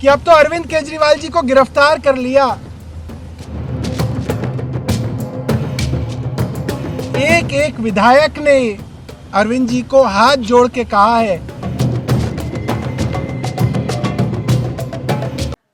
कि अब तो अरविंद केजरीवाल जी को गिरफ्तार कर लिया। एक एक विधायक ने अरविंद जी को हाथ जोड़ के कहा है।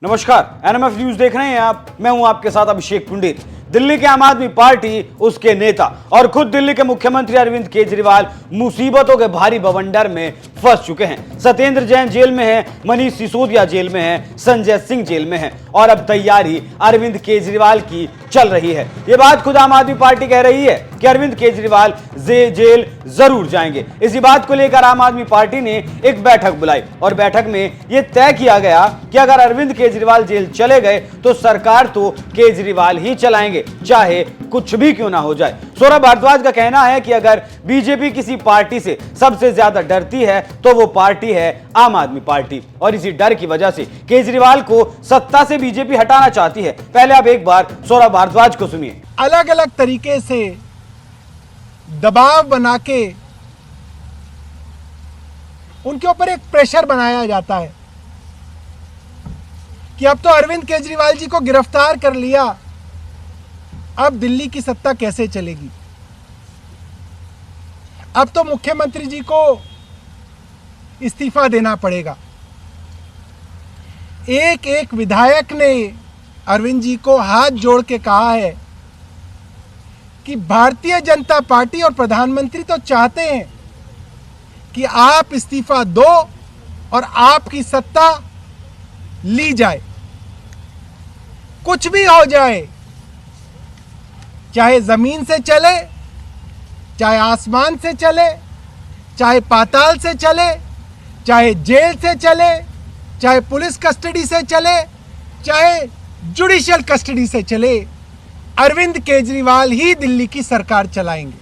नमस्कार, एनएमएफ न्यूज देख रहे हैं आप। मैं हूं आपके साथ अभिषेक पुंडीर। दिल्ली के आम आदमी पार्टी, उसके नेता और खुद दिल्ली के मुख्यमंत्री अरविंद केजरीवाल मुसीबतों के भारी बवंडर में फंस चुके हैं। सत्येंद्र जैन जेल में है, मनीष सिसोदिया जेल में है, संजय सिंह जेल में है और अब तैयारी अरविंद केजरीवाल की चल रही है। यह बात खुद आम आदमी पार्टी कह रही है कि अरविंद केजरीवाल जेल जरूर जाएंगे। इसी बात को लेकर आम आदमी पार्टी ने एक बैठक बुलाई और बैठक में यह तय किया गया कि अगर अरविंद केजरीवाल जेल चले गए तो सरकार तो केजरीवाल ही चलाएंगे, चाहे कुछ भी क्यों ना हो जाए। सौरभ भारद्वाज का कहना है कि अगर बीजेपी किसी पार्टी से सबसे ज्यादा डरती है तो वो पार्टी है आम आदमी पार्टी और इसी डर की वजह से केजरीवाल को सत्ता से बीजेपी हटाना चाहती है। पहले आप एक बार सौरभ भारद्वाज को सुनिए। अलग अलग तरीके से दबाव बना के उनके ऊपर एक प्रेशर बनाया जाता है कि अब तो अरविंद केजरीवाल जी को गिरफ्तार कर लिया, अब दिल्ली की सत्ता कैसे चलेगी। अब तो मुख्यमंत्री जी को इस्तीफा देना पड़ेगा। एक एक विधायक ने अरविंद जी को हाथ जोड़ के कहा है कि भारतीय जनता पार्टी और प्रधानमंत्री तो चाहते हैं कि आप इस्तीफा दो और आपकी सत्ता ली जाए, कुछ भी हो जाए, चाहे जमीन से चले, चाहे आसमान से चले, चाहे पाताल से चले, चाहे जेल से चले, चाहे पुलिस कस्टडी से चले, चाहे जुडिशियल कस्टडी से चले, अरविंद केजरीवाल ही दिल्ली की सरकार चलाएंगे।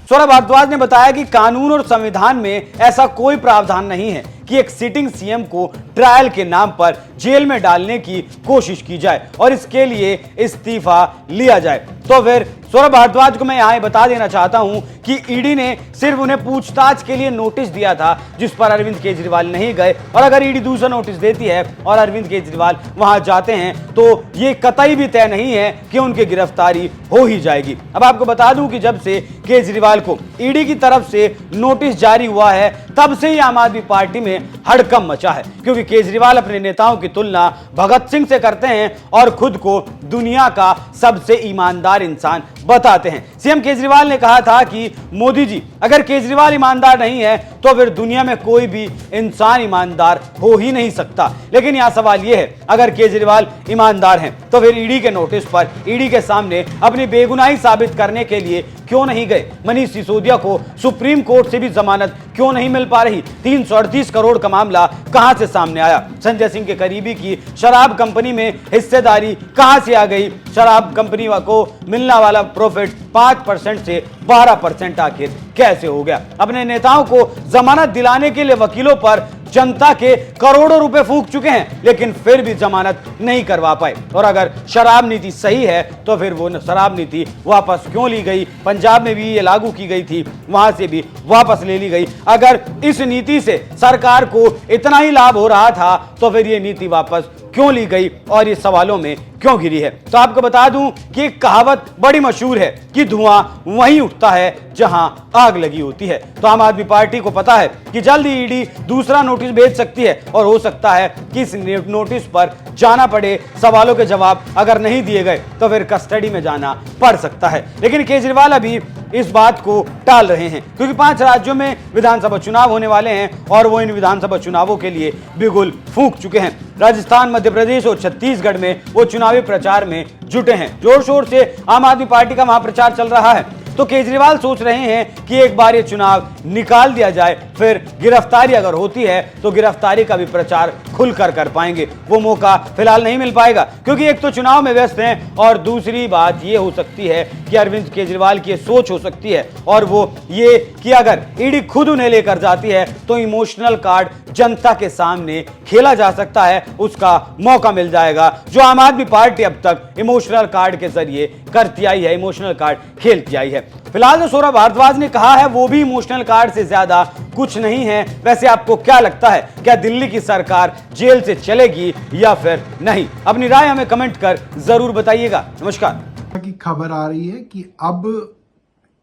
सौरभ भारद्वाज ने बताया कि कानून और संविधान में ऐसा कोई प्रावधान नहीं है कि एक सिटिंग सीएम को ट्रायल के नाम पर जेल में डालने की कोशिश की जाए और इसके लिए इस्तीफा लिया जाए। तो फिर सौरभ भारद्वाज को मैं यहां बता देना चाहता हूं कि ईडी ने सिर्फ उन्हें पूछताछ के लिए नोटिस दिया था जिस पर अरविंद केजरीवाल नहीं गए, और अगर ईडी दूसरा नोटिस देती है और अरविंद केजरीवाल वहां जाते हैं तो यह कतई भी तय नहीं है कि उनकी गिरफ्तारी हो ही जाएगी। अब आपको बता दूं कि जब से केजरीवाल को ईडी की तरफ से नोटिस जारी हुआ है तब से ही आम आदमी पार्टी में हड़कंप मचा है, क्योंकि केजरीवाल अपने नेताओं की तुलना भगत सिंह से करते हैं और खुद को दुनिया का सबसे ईमानदार इंसान बताते हैं। सीएम केजरीवाल ने कहा था कि मोदी जी, अगर केजरीवाल ईमानदार नहीं है तो फिर दुनिया में कोई भी इंसान ईमानदार हो ही नहीं सकता। लेकिन यहां सवाल यह है, अगर केजरीवाल ईमानदार हैं तो फिर ईडी के नोटिस पर ईडी के सामने अपनी बेगुनाही साबित करने के लिए क्यों नहीं गए? मनीष सिसोदिया को सुप्रीम कोर्ट से भी जमानत क्यों नहीं मिल पा रही? 338 करोड़ का मामला कहां से सामने आया? संजय सिंह के करीबी की शराब कंपनी में हिस्सेदारी कहां से आ गई? शराब कंपनी को मिलने वाला प्रॉफिट 5% से 12% आखिर कैसे हो गया? अपने नेताओं को जमानत दिलाने के लिए वकीलों पर जनता के करोड़ों रुपए फूंक चुके हैं लेकिन फिर भी जमानत नहीं करवा पाए। और अगर शराब नीति सही है तो फिर वो शराब नीति वापस क्यों ली गई? पंजाब में भी ये लागू की गई थी, वहां से भी वापस ले ली गई। अगर इस नीति से सरकार को इतना ही लाभ हो रहा था तो फिर ये नीति वापस क्यों ली गई और ये सवालों में क्यों घिरी है? तो आपको बता दूं कि एक कहावत बड़ी मशहूर है कि धुआं वहीं उठता है जहां आग लगी होती है। तो आम आदमी पार्टी को पता है कि जल्द ही ईडी दूसरा नोटिस भेज सकती है और हो सकता है कि इस नोटिस पर जाना पड़े। सवालों के जवाब अगर नहीं दिए गए तो फिर कस्टडी में जाना पड़ सकता है। लेकिन केजरीवाल अभी इस बात को टाल रहे हैं क्योंकि 5 राज्यों में विधानसभा चुनाव होने वाले हैं और वो इन विधानसभा चुनावों के लिए बिगुल फूंक चुके हैं। राजस्थान, मध्य प्रदेश और छत्तीसगढ़ में वो चुनावी प्रचार में जुटे हैं। जोर शोर से आम आदमी पार्टी का वहां प्रचार चल रहा है। तो केजरीवाल सोच रहे हैं कि एक बार ये चुनाव निकाल दिया जाए, फिर गिरफ्तारी अगर होती है तो गिरफ्तारी का भी प्रचार खुलकर कर पाएंगे। वो मौका फिलहाल नहीं मिल पाएगा क्योंकि एक तो चुनाव में व्यस्त हैं और दूसरी बात ये हो सकती है कि अरविंद केजरीवाल की सोच हो सकती है और वो ये कि अगर ईडी खुद उन्हें लेकर जाती है तो इमोशनल कार्ड जनता के सामने खेला जा सकता है उसका मौका मिल जाएगा, जो आम आदमी पार्टी अब तक इमोशनल कार्ड के जरिए करती आई है, इमोशनल कार्ड खेलती आई है। फिलहाल जो सौरभ भारद्वाज ने कहा है वो भी इमोशनल कार्ड से ज्यादा कुछ नहीं है। वैसे आपको क्या लगता है, क्या दिल्ली की सरकार जेल से चलेगी या फिर नहीं? अपनी राय हमें कमेंट कर जरूर बताइएगा। नमस्कार। की खबर आ रही है कि अब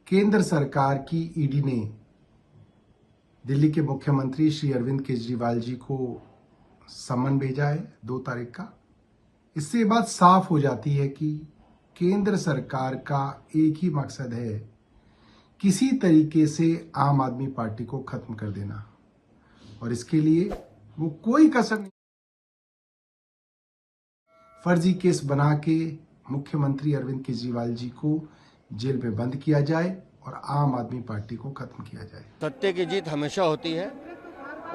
केंद्र सरकार की ईडी ने दिल्ली के मुख्यमंत्री श्री अरविंद केजरीवाल जी को समन भेजा है 2 तारीख का। इससे ये बात साफ हो जाती है कि केंद्र सरकार का एक ही मकसद है, किसी तरीके से आम आदमी पार्टी को खत्म कर देना, और इसके लिए वो कोई कसर नहीं। फर्जी केस बना के मुख्यमंत्री अरविंद केजरीवाल जी को जेल में बंद किया जाए और आम आदमी पार्टी को खत्म किया जाए। सत्य की जीत हमेशा होती है,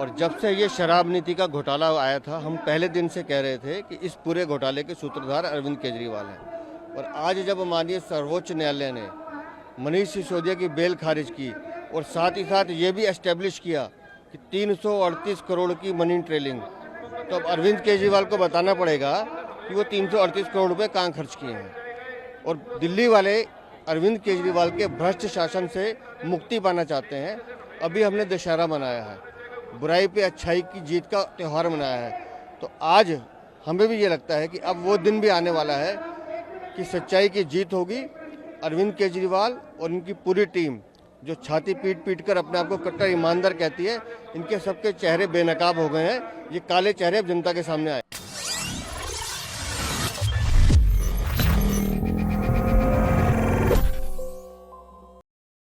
और जब से ये शराब नीति का घोटाला आया था, हम पहले दिन से कह रहे थे कि इस पूरे घोटाले के सूत्रधार अरविंद केजरीवाल हैं। और आज जब माननीय सर्वोच्च न्यायालय ने मनीष सिसोदिया की बेल खारिज की और साथ ही साथ ये भी एस्टेब्लिश किया कि 338 करोड़ की मनी ट्रेलिंग, तो अब अरविंद केजरीवाल को बताना पड़ेगा कि वो 338 करोड़ रुपए कहाँ खर्च किए हैं। और दिल्ली वाले अरविंद केजरीवाल के भ्रष्ट शासन से मुक्ति पाना चाहते हैं। अभी हमने दशहरा मनाया है, बुराई पे अच्छाई की जीत का त्यौहार मनाया है, तो आज हमें भी ये लगता है कि अब वो दिन भी आने वाला है कि सच्चाई की जीत होगी। अरविंद केजरीवाल और इनकी पूरी टीम जो छाती पीट पीट कर अपने आप को कट्टर ईमानदार कहती है, इनके सबके चेहरे बेनकाब हो गए हैं। ये काले चेहरे अब जनता के सामने आए।